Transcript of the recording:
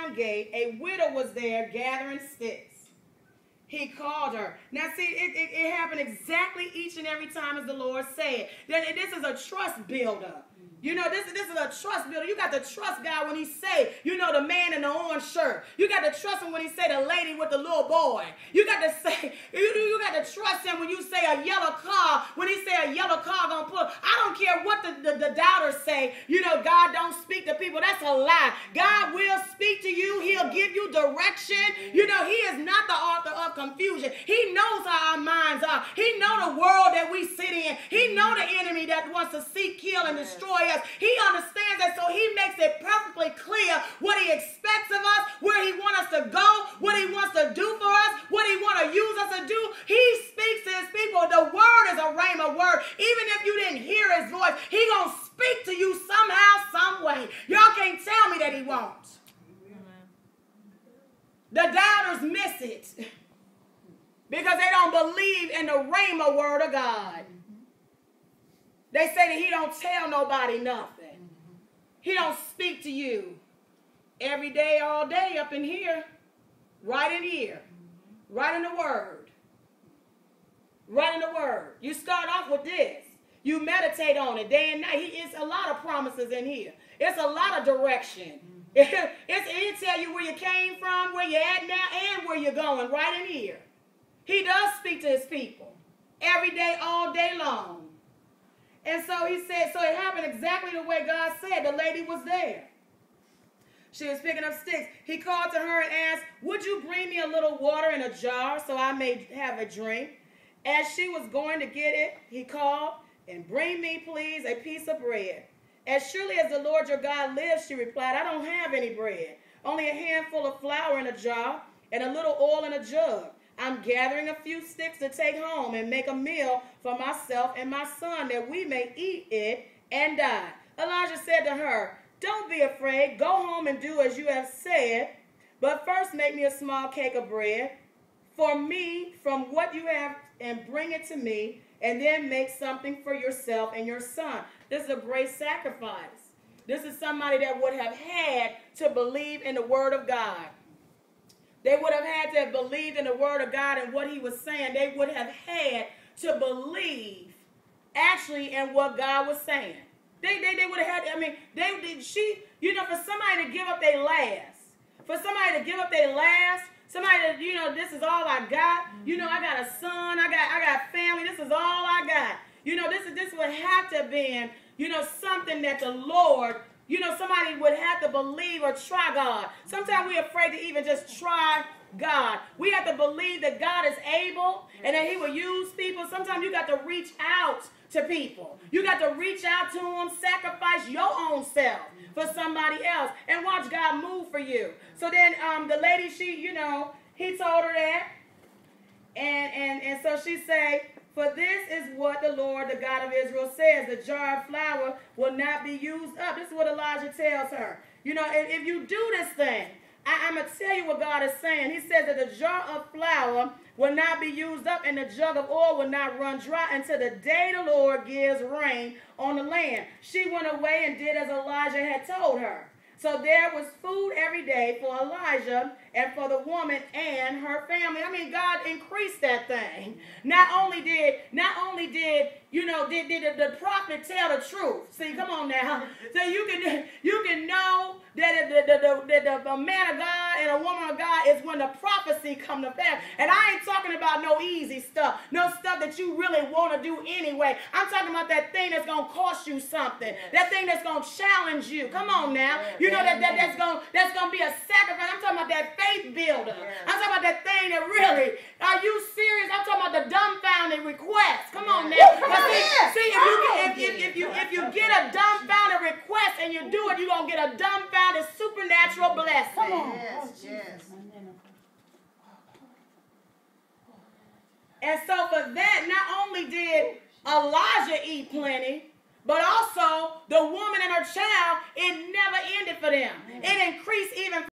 town gate, a widow was there gathering sticks. He called her. Now, see, it happened exactly each and every time as the Lord said. This is a trust builder. You know, this is a trust builder. You got to trust God when he say, you know, the man in the orange shirt. You got to trust him when he say the lady with the little boy. You got to say, you got to trust him when you say a yellow car, when he say a yellow car gonna pull. I don't care what the doubters say. You know, God don't speak to people. That's a lie. God will speak to you. He'll give you direction. You know, he is not the author of confusion. He knows how our minds are. He know the world that we sit in. He know the enemy that wants to seek, kill, and destroy us. He understands that, so he makes it perfectly clear what he expects of us, where he wants us to go, what he wants to do for us, what he wants to use us to do. He speaks to his people. The word is a rhema word. Even if you didn't hear his voice, he gonna speak to you somehow, some way. Y'all can't tell me that he won't. The doubters miss it because they don't believe in the rhema word of God. They say that he don't tell nobody nothing. He don't speak to you every day, all day up in here, right in here, right in the word. Right in the word. You start off with this. You meditate on it day and night. It's a lot of promises in here. It's a lot of direction. It'll tell you where you came from, where you're at now, and where you're going, right in here. He does speak to his people every day, all day long. And so he said, so it happened exactly the way God said. The lady was there. She was picking up sticks. He called to her and asked, would you bring me a little water in a jar so I may have a drink? As she was going to get it, he called, and bring me, please, a piece of bread. As surely as the Lord your God lives, she replied, I don't have any bread, only a handful of flour in a jar and a little oil in a jug. I'm gathering a few sticks to take home and make a meal for myself and my son that we may eat it and die. Elijah said to her, don't be afraid. Go home and do as you have said. But first make me a small cake of bread for me from what you have and bring it to me. And then make something for yourself and your son. This is a great sacrifice. This is somebody that would have had to believe in the word of God. They would have had to have believed in the word of God and what he was saying. They would have had to believe actually in what God was saying. They would have had, I mean, you know, for somebody to give up their last, somebody that, you know, this is all I got. You know, I got a son, I got family, this is all I got. You know, this would have to have been, you know, something that the Lord, you know, somebody would have to believe or try God. Sometimes we're afraid to even just try God. We have to believe that God is able and that he will use people. Sometimes you got to reach out to people. You got to reach out to them, sacrifice your own self for somebody else and watch God move for you. So then the lady, you know, he told her that. And so she said, for this is what the Lord, the God of Israel, says. The jar of flour will not be used up. This is what Elijah tells her. You know, if you do this thing, I'm going to tell you what God is saying. He says that the jar of flour will not be used up and the jug of oil will not run dry until the day the Lord gives rain on the land. She went away and did as Elijah had told her. So there was food every day for Elijah and for the woman and her family. I mean, God increased that thing. Not only did you know, did the prophet tell the truth. See, come on now. So you can know that the man of God and a woman of God is when the prophecy come to pass. And I ain't talking about no easy stuff, no stuff that you really want to do anyway. I'm talking about that thing that's going to cost you something, that thing that's going to challenge you. Come on now. You know that's going to be a sacrifice. I'm talking about that faith builder. I'm talking about that thing that really, are you serious? I'm talking about the dumbfounding request. Come on now. See, if you get a dumbfounded request and you do it, you're going to get a dumbfounded supernatural blessing. Come on. Yes. And so for that, not only did Elijah eat plenty, but also the woman and her child, it never ended for them. It increased even